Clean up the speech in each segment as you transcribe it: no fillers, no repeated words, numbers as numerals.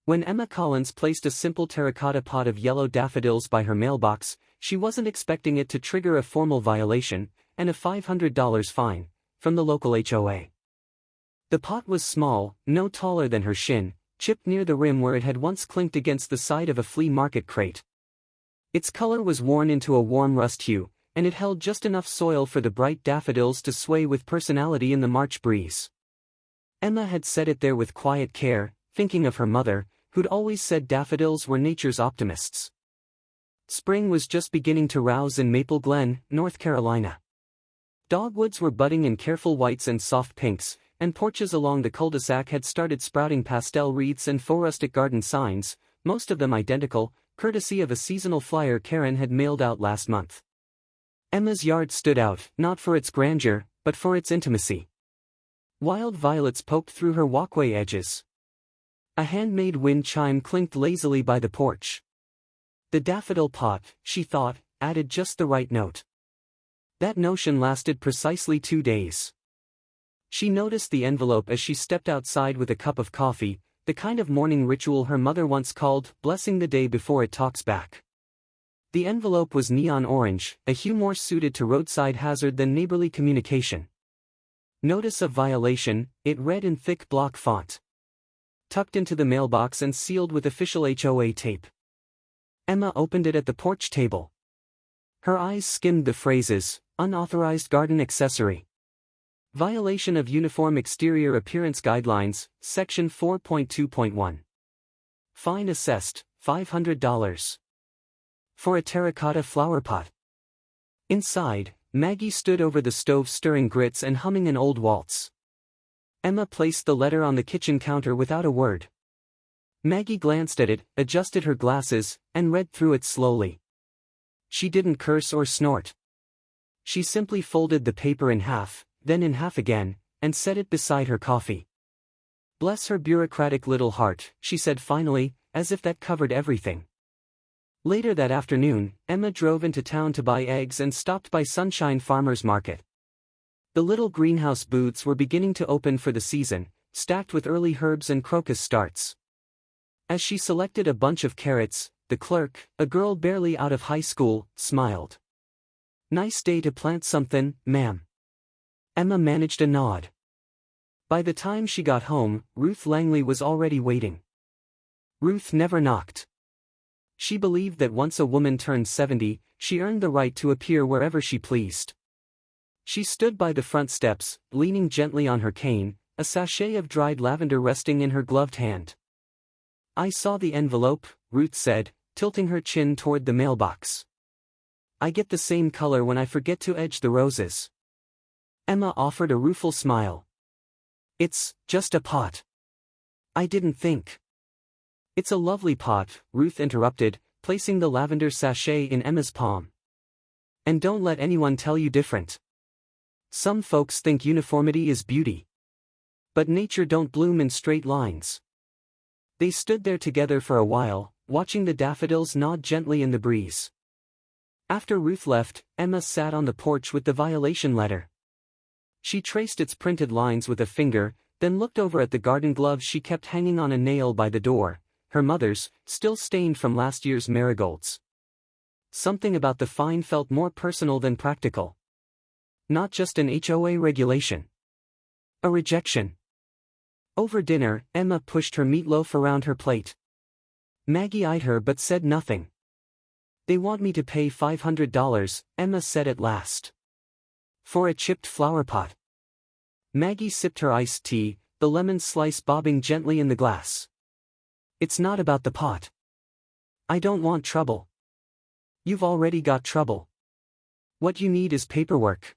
When Emma Collins placed a simple terracotta pot of yellow daffodils by her mailbox, she wasn't expecting it to trigger a formal violation and a $500 fine from the local HOA. The pot was small, no taller than her shin, chipped near the rim where it had once clinked against the side of a flea market crate. Its color was worn into a warm rust hue, and it held just enough soil for the bright daffodils to sway with personality in the March breeze. Emma had set it there with quiet care, thinking of her mother, who'd always said daffodils were nature's optimists. Spring was just beginning to rouse in Maple Glen, North Carolina. Dogwoods were budding in careful whites and soft pinks, and porches along the cul-de-sac had started sprouting pastel wreaths and faux rustic garden signs, most of them identical, courtesy of a seasonal flyer Karen had mailed out last month. Emma's yard stood out, not for its grandeur, but for its intimacy. Wild violets poked through her walkway edges. A handmade wind chime clinked lazily by the porch. The daffodil pot, she thought, added just the right note. That notion lasted precisely 2 days. She noticed the envelope as she stepped outside with a cup of coffee, the kind of morning ritual her mother once called blessing the day before it talks back. The envelope was neon orange, a hue more suited to roadside hazard than neighborly communication. Notice of violation, it read in thick block font. Tucked into the mailbox and sealed with official HOA tape. Emma opened it at the porch table. Her eyes skimmed the phrases, unauthorized garden accessory. Violation of Uniform Exterior Appearance Guidelines, Section 4.2.1. Fine assessed, $500. For a terracotta flower pot. Inside, Maggie stood over the stove stirring grits and humming an old waltz. Emma placed the letter on the kitchen counter without a word. Maggie glanced at it, adjusted her glasses, and read through it slowly. She didn't curse or snort. She simply folded the paper in half, then in half again, and set it beside her coffee. Bless her bureaucratic little heart, she said finally, as if that covered everything. Later that afternoon, Emma drove into town to buy eggs and stopped by Sunshine Farmers Market. The little greenhouse booths were beginning to open for the season, stacked with early herbs and crocus starts. As she selected a bunch of carrots, the clerk, a girl barely out of high school, smiled. "Nice day to plant something, ma'am." Emma managed a nod. By the time she got home, Ruth Langley was already waiting. Ruth never knocked. She believed that once a woman turned 70, she earned the right to appear wherever she pleased. She stood by the front steps, leaning gently on her cane, a sachet of dried lavender resting in her gloved hand. "I saw the envelope," Ruth said, tilting her chin toward the mailbox. "I get the same color when I forget to edge the roses." Emma offered a rueful smile. "It's just a pot." "I didn't think." "It's a lovely pot," Ruth interrupted, placing the lavender sachet in Emma's palm. "And don't let anyone tell you different. Some folks think uniformity is beauty. But nature don't bloom in straight lines." They stood there together for a while, watching the daffodils nod gently in the breeze. After Ruth left, Emma sat on the porch with the violation letter. She traced its printed lines with a finger, then looked over at the garden gloves she kept hanging on a nail by the door, her mother's, still stained from last year's marigolds. Something about the fine felt more personal than practical. Not just an HOA regulation. A rejection. Over dinner, Emma pushed her meatloaf around her plate. Maggie eyed her but said nothing. "They want me to pay $500, Emma said at last. For a chipped flower pot." Maggie sipped her iced tea, the lemon slice bobbing gently in the glass. "It's not about the pot. I don't want trouble." "You've already got trouble. What you need is paperwork."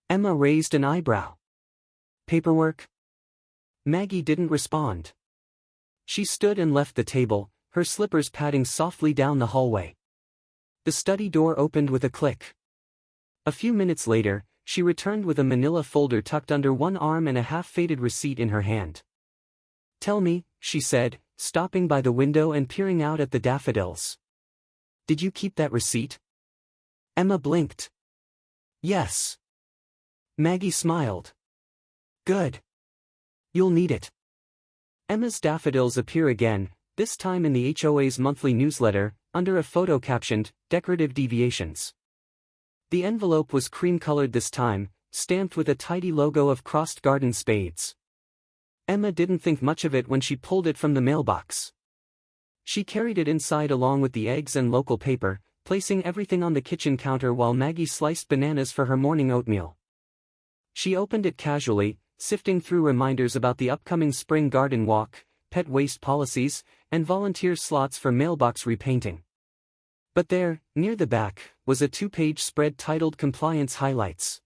Emma raised an eyebrow. "Paperwork?" Maggie didn't respond. She stood and left the table, her slippers padding softly down the hallway. The study door opened with a click. A few minutes later, she returned with a manila folder tucked under one arm and a half-faded receipt in her hand. "Tell me," she said, stopping by the window and peering out at the daffodils. "Did you keep that receipt?" Emma blinked. "Yes." Maggie smiled. "Good. You'll need it." Emma's daffodils appear again, this time in the HOA's monthly newsletter, under a photo captioned, "Decorative Deviations." The envelope was cream-colored this time, stamped with a tidy logo of crossed garden spades. Emma didn't think much of it when she pulled it from the mailbox. She carried it inside along with the eggs and local paper, placing everything on the kitchen counter while Maggie sliced bananas for her morning oatmeal. She opened it casually, sifting through reminders about the upcoming spring garden walk, pet waste policies, and volunteer slots for mailbox repainting. But there, near the back, was a 2-page spread titled Compliance Highlights.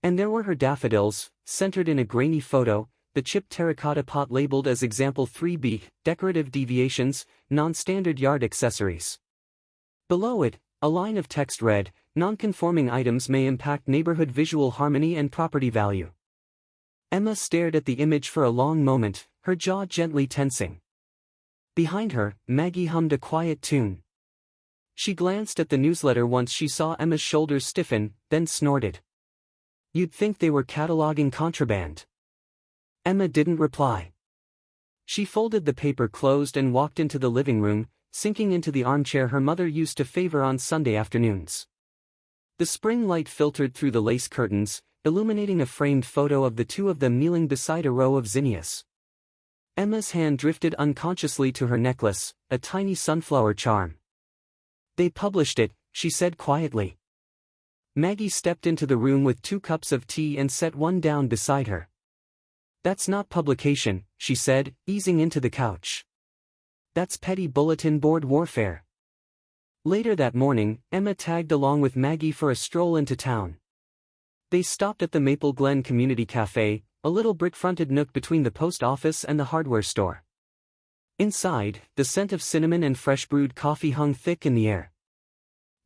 And there were her daffodils, centered in a grainy photo, the chipped terracotta pot labeled as Example 3B, Decorative Deviations, Non-Standard Yard Accessories. Below it, a line of text read, "Non-conforming items may impact neighborhood visual harmony and property value." Emma stared at the image for a long moment, her jaw gently tensing. Behind her, Maggie hummed a quiet tune. She glanced at the newsletter once she saw Emma's shoulders stiffen, then snorted. "You'd think they were cataloging contraband." Emma didn't reply. She folded the paper closed and walked into the living room, sinking into the armchair her mother used to favor on Sunday afternoons. The spring light filtered through the lace curtains, illuminating a framed photo of the two of them kneeling beside a row of zinnias. Emma's hand drifted unconsciously to her necklace, a tiny sunflower charm. "They published it," she said quietly. Maggie stepped into the room with 2 cups of tea and set one down beside her. "That's not publication," she said, easing into the couch. "That's petty bulletin board warfare." Later that morning, Emma tagged along with Maggie for a stroll into town. They stopped at the Maple Glen Community Cafe, a little brick-fronted nook between the post office and the hardware store. Inside, the scent of cinnamon and fresh-brewed coffee hung thick in the air.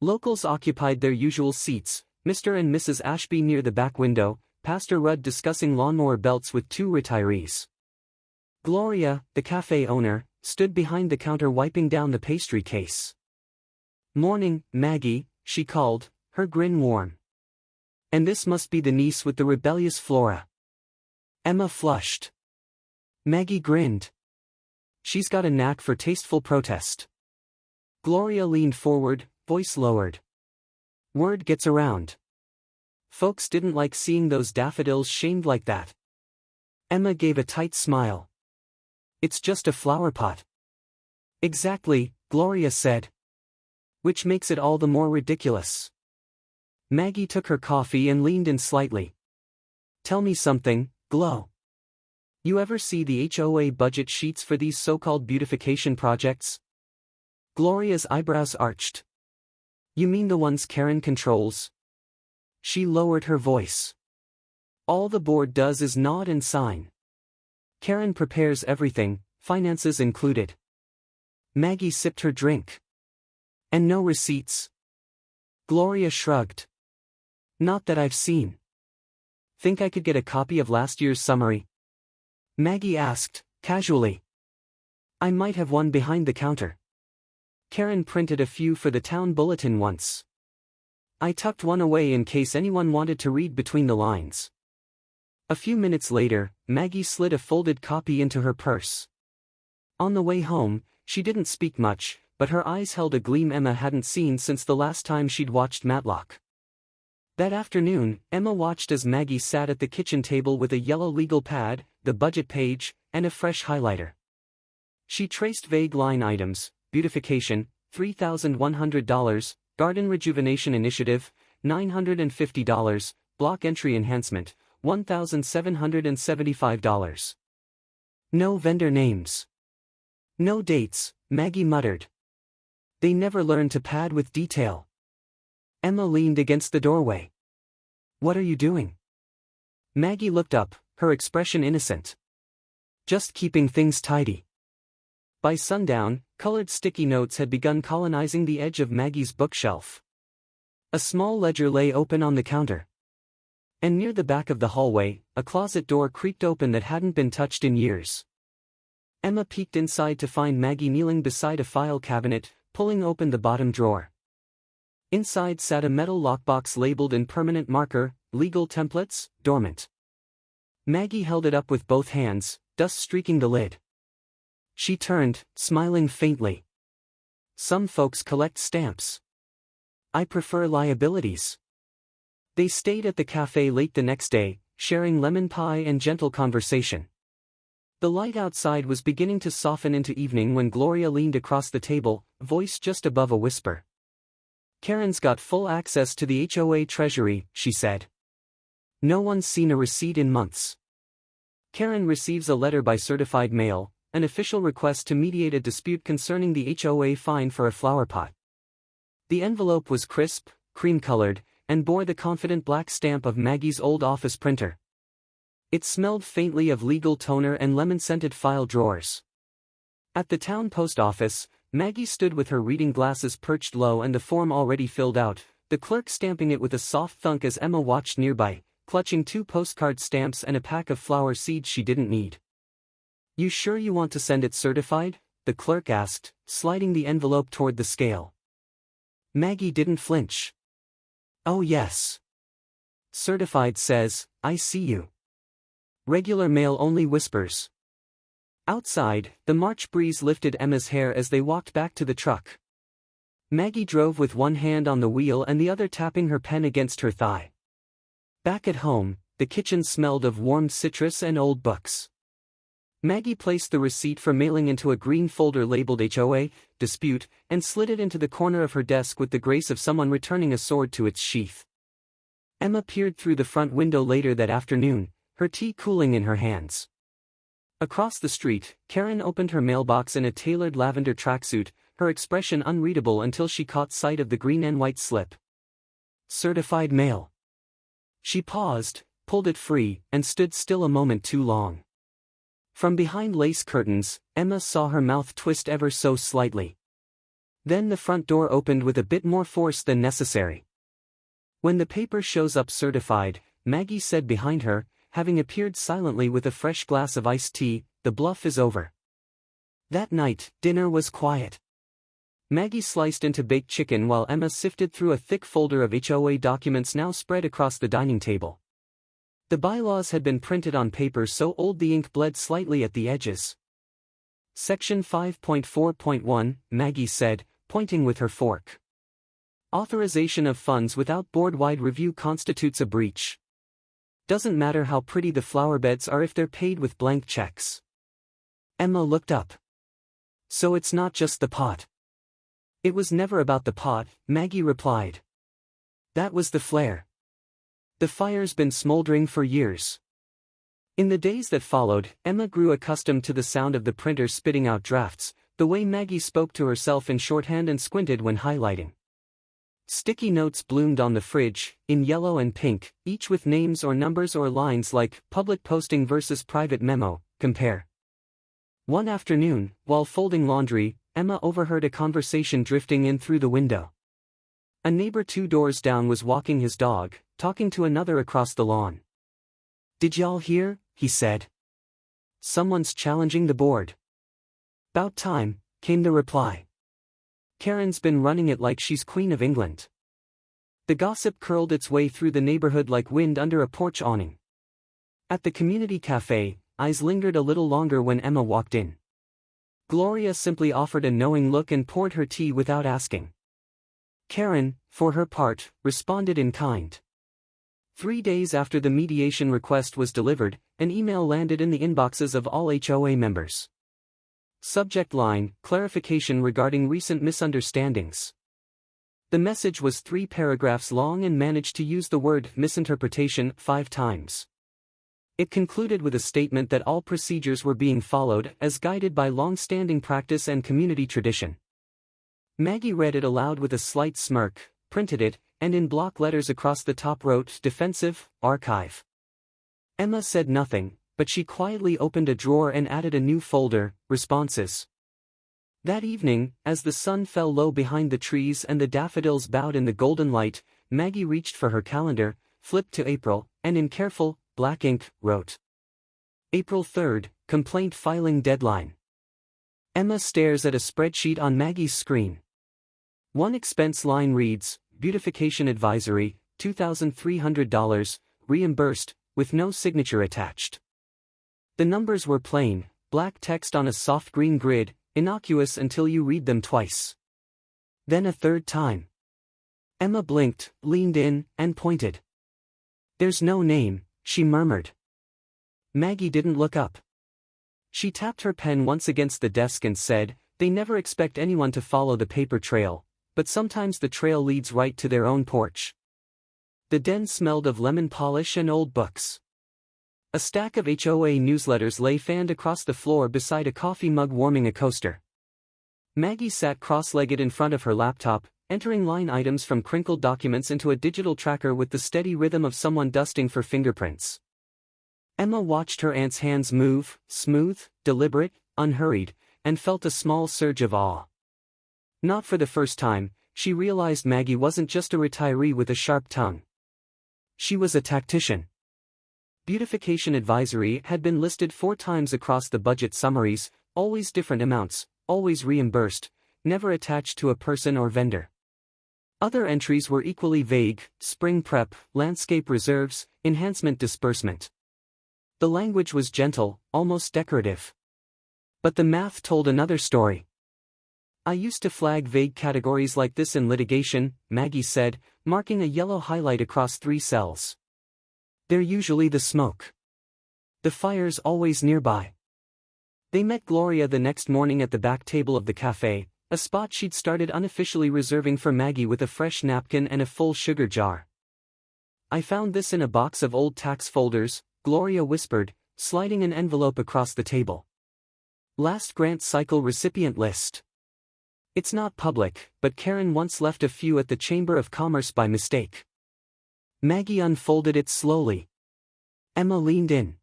Locals occupied their usual seats, Mr. and Mrs. Ashby near the back window, Pastor Rudd discussing lawnmower belts with 2 retirees. Gloria, the cafe owner, stood behind the counter wiping down the pastry case. "Morning, Maggie," she called, her grin warm. "And this must be the niece with the rebellious Flora." Emma flushed. Maggie grinned. "She's got a knack for tasteful protest." Gloria leaned forward, voice lowered. "Word gets around. Folks didn't like seeing those daffodils shamed like that." Emma gave a tight smile. "It's just a flower pot." "Exactly," Gloria said. "Which makes it all the more ridiculous." Maggie took her coffee and leaned in slightly. "Tell me something, Glo. You ever see the HOA budget sheets for these so-called beautification projects?" Gloria's eyebrows arched. "You mean the ones Karen controls?" She lowered her voice. "All the board does is nod and sign. Karen prepares everything, finances included." Maggie sipped her drink. "And no receipts?" Gloria shrugged. "Not that I've seen." "Think I could get a copy of last year's summary?" Maggie asked, casually. "I might have one behind the counter. Karen printed a few for the town bulletin once. I tucked one away in case anyone wanted to read between the lines." A few minutes later, Maggie slid a folded copy into her purse. On the way home, she didn't speak much, but her eyes held a gleam Emma hadn't seen since the last time she'd watched Matlock. That afternoon, Emma watched as Maggie sat at the kitchen table with a yellow legal pad, the budget page, and a fresh highlighter. She traced vague line items: beautification, $3,100, garden rejuvenation initiative, $950, block entry enhancement, $1,775. No vendor names. No dates, Maggie muttered. They never learned to pad with detail. Emma leaned against the doorway. "What are you doing?" Maggie looked up, her expression innocent. "Just keeping things tidy." By sundown, colored sticky notes had begun colonizing the edge of Maggie's bookshelf. A small ledger lay open on the counter. And near the back of the hallway, a closet door creaked open that hadn't been touched in years. Emma peeked inside to find Maggie kneeling beside a file cabinet, pulling open the bottom drawer. Inside sat a metal lockbox labeled in permanent marker, "Legal Templates, Dormant." Maggie held it up with both hands, dust streaking the lid. She turned, smiling faintly. Some folks collect stamps. I prefer liabilities. They stayed at the cafe late the next day, sharing lemon pie and gentle conversation. The light outside was beginning to soften into evening when Gloria leaned across the table, voice just above a whisper. Karen's got full access to the HOA treasury, she said. No one's seen a receipt in months. Karen receives a letter by certified mail, an official request to mediate a dispute concerning the HOA fine for a flowerpot. The envelope was crisp, cream-colored, and bore the confident black stamp of Maggie's old office printer. It smelled faintly of legal toner and lemon-scented file drawers. At the town post office, Maggie stood with her reading glasses perched low and the form already filled out, the clerk stamping it with a soft thunk as Emma watched nearby, clutching 2 postcard stamps and a pack of flower seeds she didn't need. You sure you want to send it certified? The clerk asked, sliding the envelope toward the scale. Maggie didn't flinch. Oh yes. Certified says, I see you. Regular mail only whispers. Outside, the March breeze lifted Emma's hair as they walked back to the truck. Maggie drove with one hand on the wheel and the other tapping her pen against her thigh. Back at home, the kitchen smelled of warmed citrus and old books. Maggie placed the receipt for mailing into a green folder labeled HOA, dispute, and slid it into the corner of her desk with the grace of someone returning a sword to its sheath. Emma peered through the front window later that afternoon, her tea cooling in her hands. Across the street, Karen opened her mailbox in a tailored lavender tracksuit, her expression unreadable until she caught sight of the green and white slip. Certified mail. She paused, pulled it free, and stood still a moment too long. From behind lace curtains, Emma saw her mouth twist ever so slightly. Then the front door opened with a bit more force than necessary. When the paper shows up certified, Maggie said behind her, having appeared silently with a fresh glass of iced tea, the bluff is over. That night, dinner was quiet. Maggie sliced into baked chicken while Emma sifted through a thick folder of HOA documents now spread across the dining table. The bylaws had been printed on paper so old the ink bled slightly at the edges. Section 5.4.1, Maggie said, pointing with her fork. Authorization of funds without board-wide review constitutes a breach. Doesn't matter how pretty the flower beds are if they're paid with blank checks. Emma looked up. So it's not just the pot. It was never about the pot, Maggie replied. That was the flare. The fire's been smoldering for years. In the days that followed, Emma grew accustomed to the sound of the printer spitting out drafts, the way Maggie spoke to herself in shorthand and squinted when highlighting. Sticky notes bloomed on the fridge, in yellow and pink, each with names or numbers or lines like public posting versus private memo, compare. One afternoon, while folding laundry, Emma overheard a conversation drifting in through the window. A neighbor 2 doors down was walking his dog, talking to another across the lawn. Did y'all hear? He said. Someone's challenging the board. 'Bout time, came the reply. Karen's been running it like she's Queen of England. The gossip curled its way through the neighborhood like wind under a porch awning. At the community cafe, eyes lingered a little longer when Emma walked in. Gloria simply offered a knowing look and poured her tea without asking. Karen, for her part, responded in kind. 3 days after the mediation request was delivered, an email landed in the inboxes of all HOA members. Subject line, clarification regarding recent misunderstandings. The message was 3 paragraphs long and managed to use the word misinterpretation 5 times. It concluded with a statement that all procedures were being followed as guided by long-standing practice and community tradition. Maggie read it aloud with a slight smirk, printed it, and in block letters across the top wrote defensive, archive. Emma said nothing, but she quietly opened a drawer and added a new folder, responses. That evening, as the sun fell low behind the trees and the daffodils bowed in the golden light, Maggie reached for her calendar, flipped to April, and in careful, black ink, wrote. April 3rd, complaint filing deadline. Emma stares at a spreadsheet on Maggie's screen. One expense line reads, beautification advisory, $2,300, reimbursed, with no signature attached. The numbers were plain, black text on a soft green grid, innocuous until you read them twice. Then a third time. Emma blinked, leaned in, and pointed. "There's no name," she murmured. Maggie didn't look up. She tapped her pen once against the desk and said, "They never expect anyone to follow the paper trail, but sometimes the trail leads right to their own porch." The den smelled of lemon polish and old books. A stack of HOA newsletters lay fanned across the floor beside a coffee mug warming a coaster. Maggie sat cross-legged in front of her laptop, entering line items from crinkled documents into a digital tracker with the steady rhythm of someone dusting for fingerprints. Emma watched her aunt's hands move, smooth, deliberate, unhurried, and felt a small surge of awe. Not for the first time, she realized Maggie wasn't just a retiree with a sharp tongue. She was a tactician. Beautification advisory had been listed 4 times across the budget summaries, always different amounts, always reimbursed, never attached to a person or vendor. Other entries were equally vague: spring prep, landscape reserves, enhancement disbursement. The language was gentle, almost decorative. But the math told another story. "I used to flag vague categories like this in litigation," Maggie said, marking a yellow highlight across 3 cells. "They're usually the smoke. The fire's always nearby." They met Gloria the next morning at the back table of the cafe, a spot she'd started unofficially reserving for Maggie with a fresh napkin and a full sugar jar. "I found this in a box of old tax folders," Gloria whispered, sliding an envelope across the table. "Last grant cycle recipient list. It's not public, but Karen once left a few at the Chamber of Commerce by mistake." Maggie unfolded it slowly. Emma leaned in.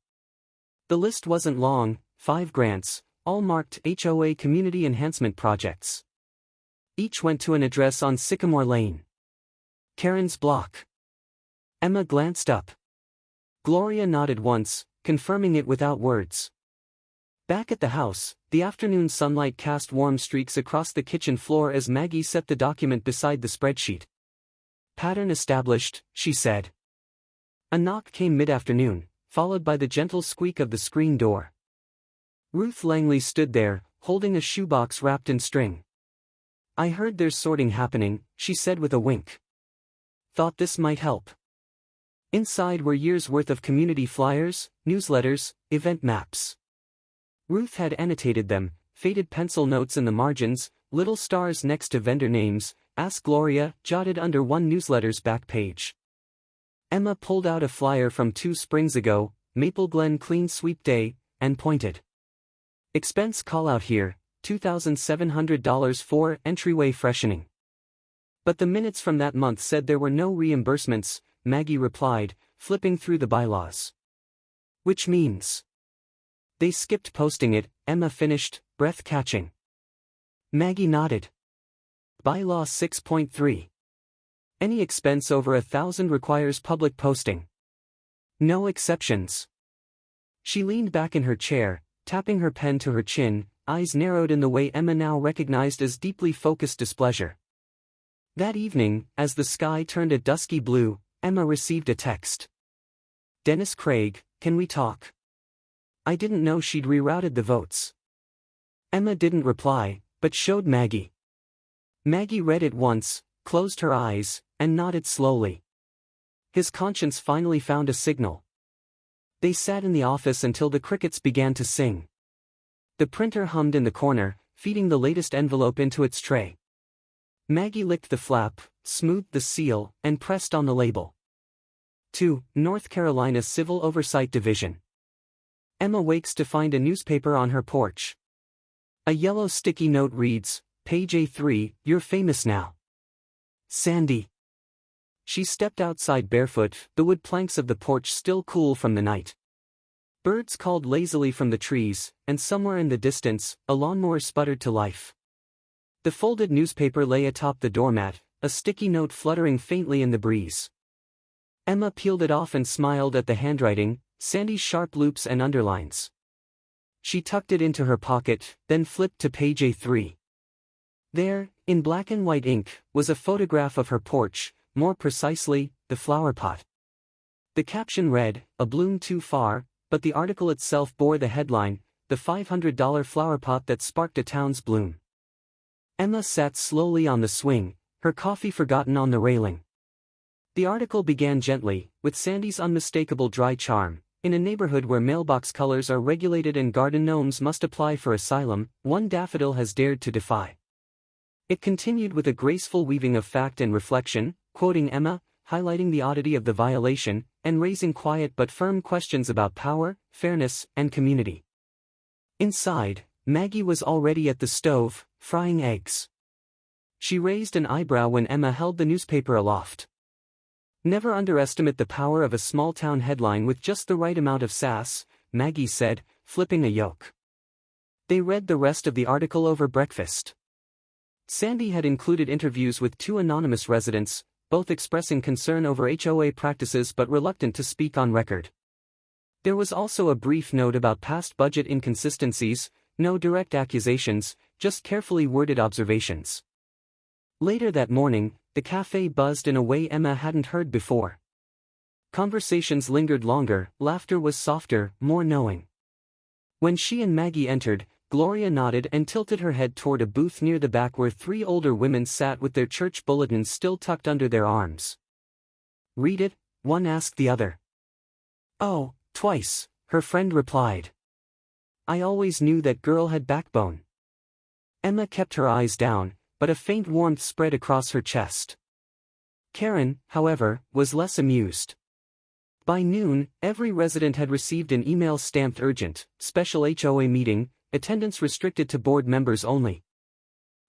The list wasn't long: 5 grants, all marked HOA Community Enhancement Projects. Each went to an address on Sycamore Lane. Karen's block. Emma glanced up. Gloria nodded once, confirming it without words. Back at the house, the afternoon sunlight cast warm streaks across the kitchen floor as Maggie set the document beside the spreadsheet. "Pattern established," she said. A knock came mid-afternoon, followed by the gentle squeak of the screen door. Ruth Langley stood there, holding a shoebox wrapped in string. "I heard there's sorting happening," she said with a wink. "Thought this might help." Inside were years' worth of community flyers, newsletters, event maps. Ruth had annotated them, faded pencil notes in the margins, little stars next to vendor names, "Ask Gloria," jotted under one newsletter's back page. Emma pulled out a flyer from 2 springs ago, Maple Glen Clean Sweep Day, and pointed. "Expense call-out here, $2,700 for entryway freshening." "But the minutes from that month said there were no reimbursements," Maggie replied, flipping through the bylaws. "Which means they skipped posting it," Emma finished, breath-catching. Maggie nodded. Bylaw 6.3. Any expense over $1,000 requires public posting. No exceptions. She leaned back in her chair, tapping her pen to her chin, eyes narrowed in the way Emma now recognized as deeply focused displeasure. That evening, as the sky turned a dusky blue, Emma received a text. "Dennis Craig, can we talk?" I didn't know she'd rerouted the votes. Emma didn't reply, but showed Maggie. Maggie read it once, closed her eyes, and nodded slowly. His conscience finally found a signal. They sat in the office until the crickets began to sing. The printer hummed in the corner, feeding the latest envelope into its tray. Maggie licked the flap, smoothed the seal, and pressed on the label. To North Carolina Civil Oversight Division. Emma wakes to find a newspaper on her porch. A yellow sticky note reads, "Page A3, you're famous now. Sandy." She stepped outside barefoot, the wood planks of the porch still cool from the night. Birds called lazily from the trees, and somewhere in the distance, a lawnmower sputtered to life. The folded newspaper lay atop the doormat, a sticky note fluttering faintly in the breeze. Emma peeled it off and smiled at the handwriting, Sandy's sharp loops and underlines. She tucked it into her pocket, then flipped to page A3. There, in black and white ink, was a photograph of her porch, more precisely, the flowerpot. The caption read, "A bloom too far, but the article itself bore the headline, "The $500 Flowerpot That Sparked a Town's Bloom." Emma sat slowly on the swing, her coffee forgotten on the railing. The article began gently, with Sandy's unmistakable dry charm. In a neighborhood where mailbox colors are regulated and garden gnomes must apply for asylum, one daffodil has dared to defy. It continued with a graceful weaving of fact and reflection, quoting Emma, highlighting the oddity of the violation, and raising quiet but firm questions about power, fairness, and community. Inside, Maggie was already at the stove, frying eggs. She raised an eyebrow when Emma held the newspaper aloft. "Never underestimate the power of a small-town headline with just the right amount of sass," Maggie said, flipping a yolk. They read the rest of the article over breakfast. Sandy had included interviews with 2 anonymous residents, both expressing concern over HOA practices but reluctant to speak on record. There was also a brief note about past budget inconsistencies, no direct accusations, just carefully worded observations. Later that morning, the cafe buzzed in a way Emma hadn't heard before. Conversations lingered longer, laughter was softer, more knowing. When she and Maggie entered, Gloria nodded and tilted her head toward a booth near the back where 3 older women sat with their church bulletins still tucked under their arms. "Read it?" one asked the other. "Oh, twice," her friend replied. "I always knew that girl had backbone." Emma kept her eyes down, but a faint warmth spread across her chest. Karen, however, was less amused. By noon, every resident had received an email stamped urgent, special HOA meeting, attendance restricted to board members only.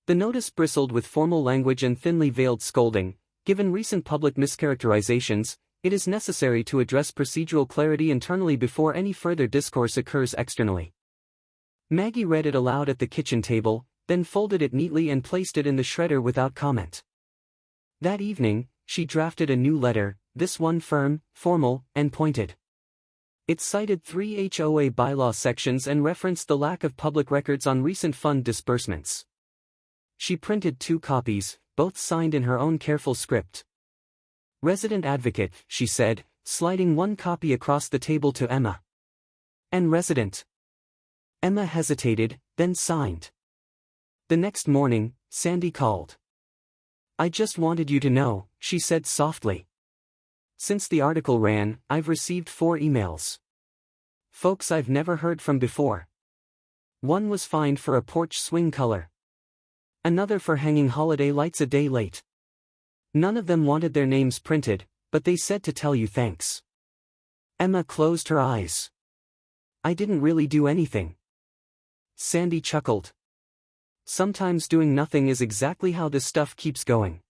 The notice bristled with formal language and thinly veiled scolding. "Given recent public mischaracterizations, it is necessary to address procedural clarity internally before any further discourse occurs externally." Maggie read it aloud at the kitchen table, then folded it neatly and placed it in the shredder without comment. That evening, she drafted a new letter, this one firm, formal, and pointed. It cited 3 HOA bylaw sections and referenced the lack of public records on recent fund disbursements. She printed 2 copies, both signed in her own careful script. "Resident Advocate," she said, sliding one copy across the table to Emma. "And Resident." Emma hesitated, then signed. The next morning, Sandy called. "I just wanted you to know," she said softly. "Since the article ran, I've received 4 emails. Folks I've never heard from before. One was fined for a porch swing color. Another for hanging holiday lights a day late. None of them wanted their names printed, but they said to tell you thanks." Emma closed her eyes. "I didn't really do anything." Sandy chuckled. "Sometimes doing nothing is exactly how this stuff keeps going."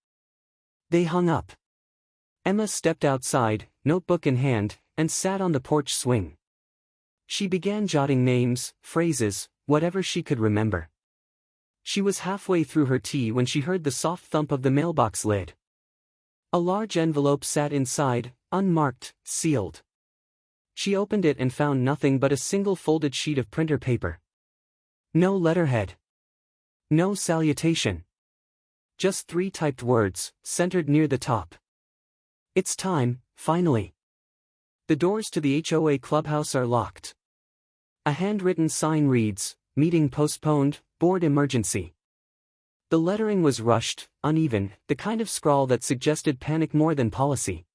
They hung up. Emma stepped outside, notebook in hand, and sat on the porch swing. She began jotting names, phrases, whatever she could remember. She was halfway through her tea when she heard the soft thump of the mailbox lid. A large envelope sat inside, unmarked, sealed. She opened it and found nothing but a single folded sheet of printer paper. No letterhead. No salutation. Just 3 typed words, centered near the top. "It's time, finally. The doors to the HOA clubhouse are locked." A handwritten sign reads, "Meeting postponed, board emergency." The lettering was rushed, uneven, the kind of scrawl that suggested panic more than policy.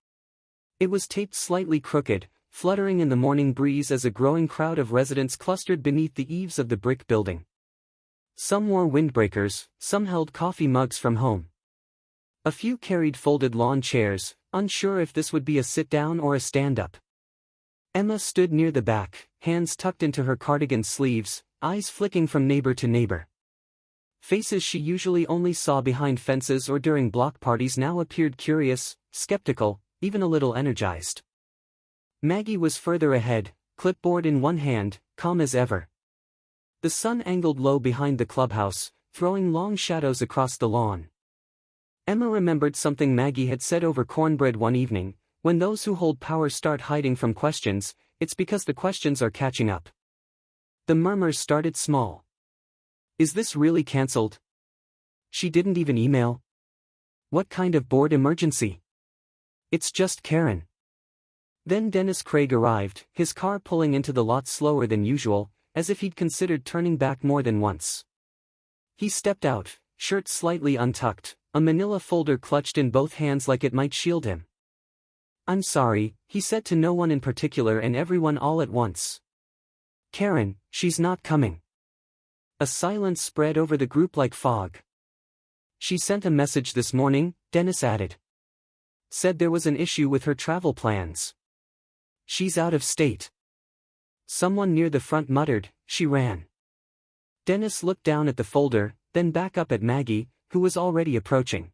It was taped slightly crooked, fluttering in the morning breeze as a growing crowd of residents clustered beneath the eaves of the brick building. Some wore windbreakers, some held coffee mugs from home. A few carried folded lawn chairs, unsure if this would be a sit-down or a stand-up. Emma stood near the back, hands tucked into her cardigan sleeves, eyes flicking from neighbor to neighbor. Faces she usually only saw behind fences or during block parties now appeared curious, skeptical, even a little energized. Maggie was further ahead, clipboard in one hand, calm as ever. The sun angled low behind the clubhouse, throwing long shadows across the lawn. Emma remembered something Maggie had said over cornbread one evening: "When those who hold power start hiding from questions, it's because the questions are catching up." The murmurs started small. "Is this really cancelled? She didn't even email? What kind of board emergency? It's just Karen." Then Dennis Craig arrived, his car pulling into the lot slower than usual, as if he'd considered turning back more than once. He stepped out, shirt slightly untucked, a manila folder clutched in both hands like it might shield him. "I'm sorry," he said to no one in particular and everyone all at once. "Karen, she's not coming." A silence spread over the group like fog. "She sent a message this morning," Dennis added. "Said there was an issue with her travel plans. She's out of state." Someone near the front muttered, "She ran." Dennis looked down at the folder, then back up at Maggie, who was already approaching.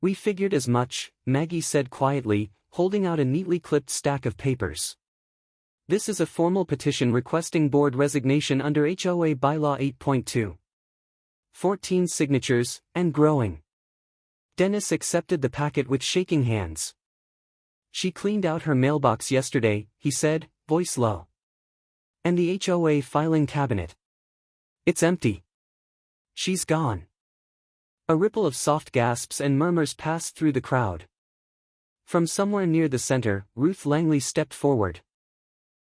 "We figured as much," Maggie said quietly, holding out a neatly clipped stack of papers. "This is a formal petition requesting board resignation under HOA Bylaw 8.2. 14 signatures, and growing." Dennis accepted the packet with shaking hands. "She cleaned out her mailbox yesterday," he said, voice low. "And the HOA filing cabinet. It's empty. She's gone." A ripple of soft gasps and murmurs passed through the crowd. From somewhere near the center, Ruth Langley stepped forward.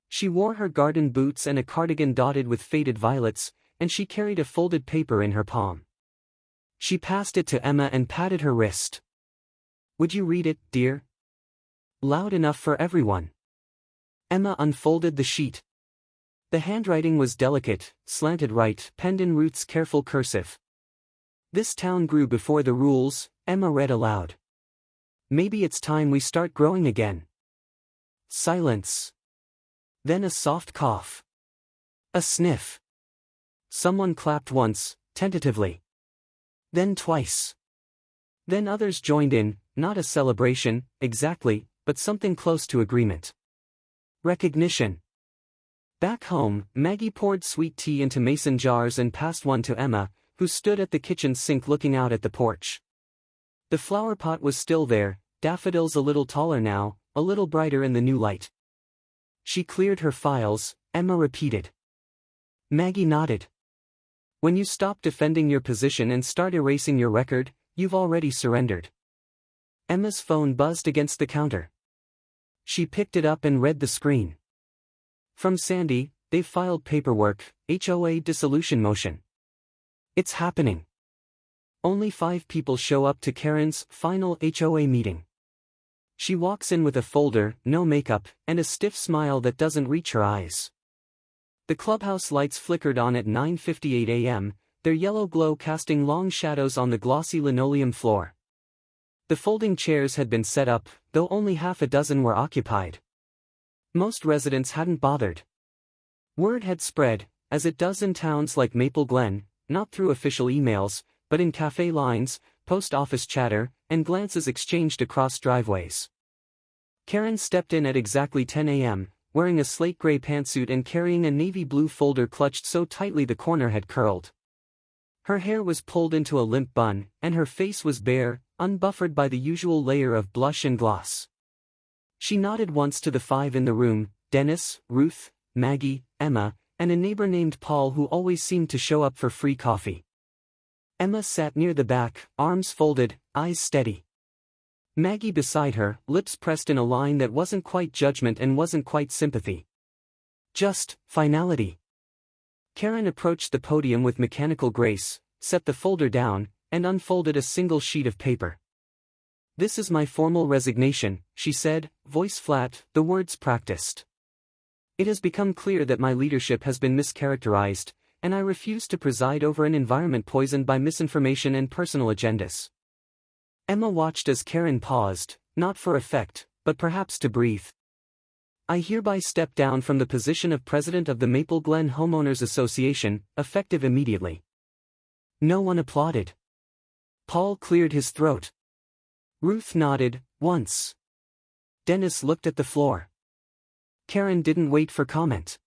She wore her garden boots and a cardigan dotted with faded violets, and she carried a folded paper in her palm. She passed it to Emma and patted her wrist. "Would you read it, dear? Loud enough for everyone." Emma unfolded the sheet. The handwriting was delicate, slanted right, penned in Ruth's careful cursive. "This town grew before the rules," Emma read aloud. "Maybe it's time we start growing again." Silence. Then a soft cough. A sniff. Someone clapped once, tentatively. Then twice. Then others joined in, not a celebration, exactly, but something close to agreement. Recognition. Back home, Maggie poured sweet tea into mason jars and passed one to Emma, who stood at the kitchen sink looking out at the porch. The flowerpot was still there, daffodils a little taller now, a little brighter in the new light. "She cleared her files," Emma repeated. Maggie nodded. "When you stop defending your position and start erasing your record, you've already surrendered." Emma's phone buzzed against the counter. She picked it up and read the screen. "From Sandy, they've filed paperwork, HOA dissolution motion. It's happening. Only 5 people show up to Karen's final HOA meeting. She walks in with a folder, no makeup, and a stiff smile that doesn't reach her eyes. The clubhouse lights flickered on at 9:58 a.m., their yellow glow casting long shadows on the glossy linoleum floor. The folding chairs had been set up, though only half a dozen were occupied. Most residents hadn't bothered. Word had spread, as it does in towns like Maple Glen, not through official emails, but in cafe lines, post office chatter, and glances exchanged across driveways. Karen stepped in at exactly 10 a.m., wearing a slate gray pantsuit and carrying a navy blue folder clutched so tightly the corner had curled. Her hair was pulled into a limp bun, and her face was bare, unbuffered by the usual layer of blush and gloss. She nodded once to the 5 in the room, Dennis, Ruth, Maggie, Emma, and a neighbor named Paul who always seemed to show up for free coffee. Emma sat near the back, arms folded, eyes steady. Maggie beside her, lips pressed in a line that wasn't quite judgment and wasn't quite sympathy. Just finality. Karen approached the podium with mechanical grace, set the folder down, and unfolded a single sheet of paper. "This is my formal resignation," she said, voice flat, the words practiced. "It has become clear that my leadership has been mischaracterized, and I refuse to preside over an environment poisoned by misinformation and personal agendas." Emma watched as Karen paused, not for effect, but perhaps to breathe. "I hereby step down from the position of president of the Maple Glen Homeowners Association, effective immediately." No one applauded. Paul cleared his throat. Ruth nodded, once. Dennis looked at the floor. Karen didn't wait for comment.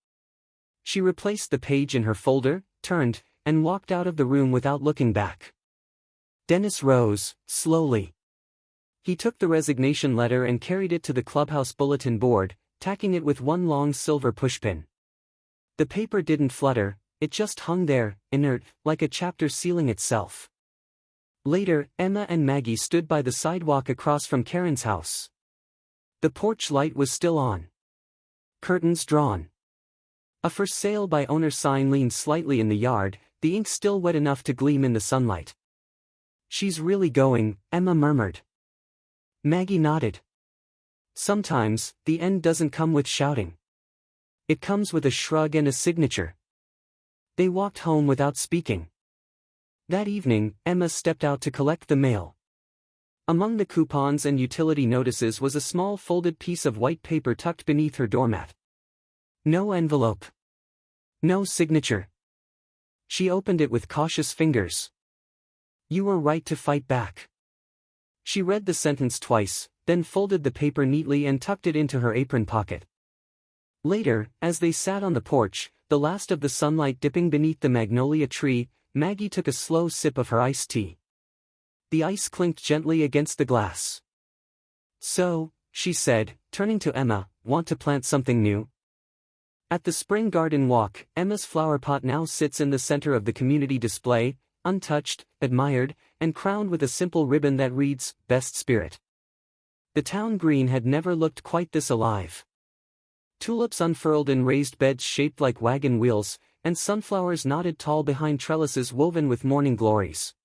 She replaced the page in her folder, turned, and walked out of the room without looking back. Dennis rose, slowly. He took the resignation letter and carried it to the clubhouse bulletin board, tacking it with one long silver pushpin. The paper didn't flutter, it just hung there, inert, like a chapter sealing itself. Later, Emma and Maggie stood by the sidewalk across from Karen's house. The porch light was still on. Curtains drawn. A for sale by owner sign leaned slightly in the yard, the ink still wet enough to gleam in the sunlight. "She's really going," Emma murmured. Maggie nodded. "Sometimes, the end doesn't come with shouting. It comes with a shrug and a signature." They walked home without speaking. That evening, Emma stepped out to collect the mail. Among the coupons and utility notices was a small folded piece of white paper tucked beneath her doormat. No envelope. No signature. She opened it with cautious fingers. "You were right to fight back." She read the sentence twice, then folded the paper neatly and tucked it into her apron pocket. Later, as they sat on the porch, the last of the sunlight dipping beneath the magnolia tree, Maggie took a slow sip of her iced tea. The ice clinked gently against the glass. "So," she said, turning to Emma, "want to plant something new?" At the spring garden walk, Emma's flower pot now sits in the center of the community display, untouched, admired, and crowned with a simple ribbon that reads, "Best Spirit." The town green had never looked quite this alive. Tulips unfurled in raised beds shaped like wagon wheels, and sunflowers nodded tall behind trellises woven with morning glories.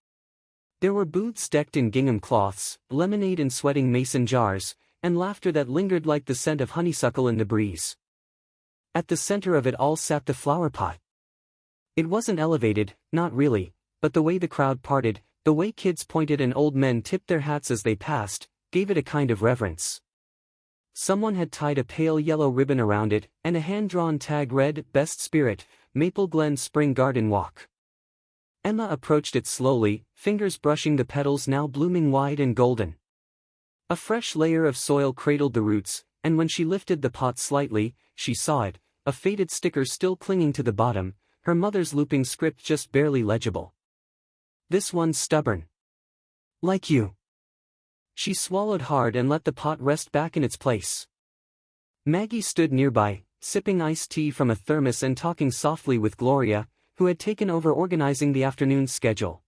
There were booths decked in gingham cloths, lemonade in sweating mason jars, and laughter that lingered like the scent of honeysuckle in the breeze. At the center of it all sat the flower pot. It wasn't elevated, not really, but the way the crowd parted, the way kids pointed and old men tipped their hats as they passed, gave it a kind of reverence. Someone had tied a pale yellow ribbon around it, and a hand-drawn tag read, "Best Spirit, Maple Glen Spring Garden Walk." Emma approached it slowly, fingers brushing the petals now blooming wide and golden. A fresh layer of soil cradled the roots, and when she lifted the pot slightly, she saw it, a faded sticker still clinging to the bottom, her mother's looping script just barely legible. "This one's stubborn. Like you." She swallowed hard and let the pot rest back in its place. Maggie stood nearby, sipping iced tea from a thermos and talking softly with Gloria, who had taken over organizing the afternoon's schedule.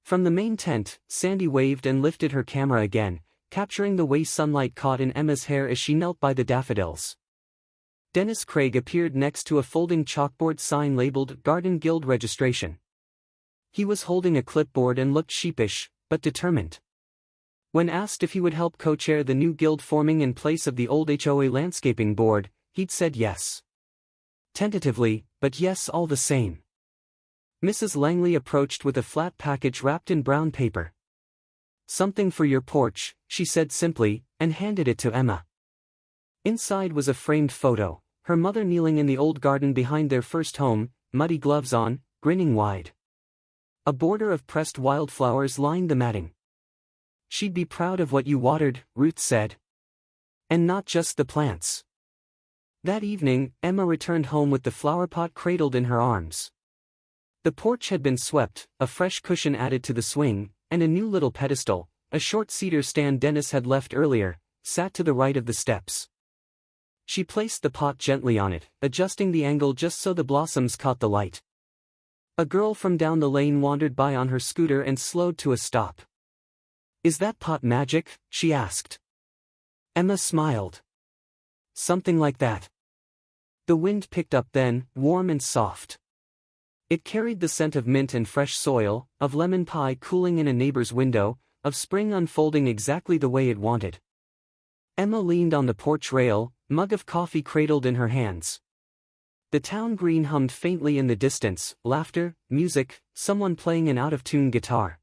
From the main tent, Sandy waved and lifted her camera again, capturing the way sunlight caught in Emma's hair as she knelt by the daffodils. Dennis Craig appeared next to a folding chalkboard sign labeled Garden Guild Registration. He was holding a clipboard and looked sheepish, but determined. When asked if he would help co-chair the new guild forming in place of the old HOA landscaping board, he'd said yes. Tentatively, but yes all the same. Mrs. Langley approached with a flat package wrapped in brown paper. "Something for your porch," she said simply, and handed it to Emma. Inside was a framed photo, her mother kneeling in the old garden behind their first home, muddy gloves on, grinning wide. A border of pressed wildflowers lined the matting. "She'd be proud of what you watered," Ruth said. "And not just the plants." That evening, Emma returned home with the flower pot cradled in her arms. The porch had been swept, a fresh cushion added to the swing, and a new little pedestal, a short cedar stand Dennis had left earlier, sat to the right of the steps. She placed the pot gently on it, adjusting the angle just so the blossoms caught the light. A girl from down the lane wandered by on her scooter and slowed to a stop. "Is that pot magic?" she asked. Emma smiled. "Something like that." The wind picked up then, warm and soft. It carried the scent of mint and fresh soil, of lemon pie cooling in a neighbor's window, of spring unfolding exactly the way it wanted. Emma leaned on the porch rail, mug of coffee cradled in her hands. The town green hummed faintly in the distance, laughter, music, someone playing an out-of-tune guitar.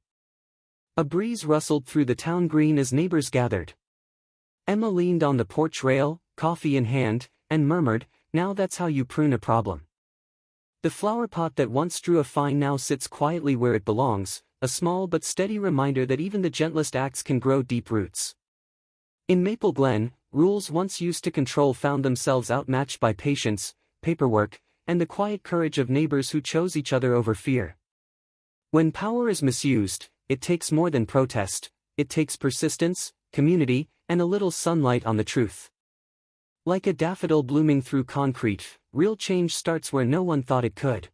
A breeze rustled through the town green as neighbors gathered. Emma leaned on the porch rail, coffee in hand, and murmured, "Now that's how you prune a problem." The flower pot that once drew a fine now sits quietly where it belongs, a small but steady reminder that even the gentlest acts can grow deep roots. In Maple Glen, rules once used to control found themselves outmatched by patience, paperwork, and the quiet courage of neighbors who chose each other over fear. When power is misused, it takes more than protest, it takes persistence, community, and a little sunlight on the truth. Like a daffodil blooming through concrete, real change starts where no one thought it could.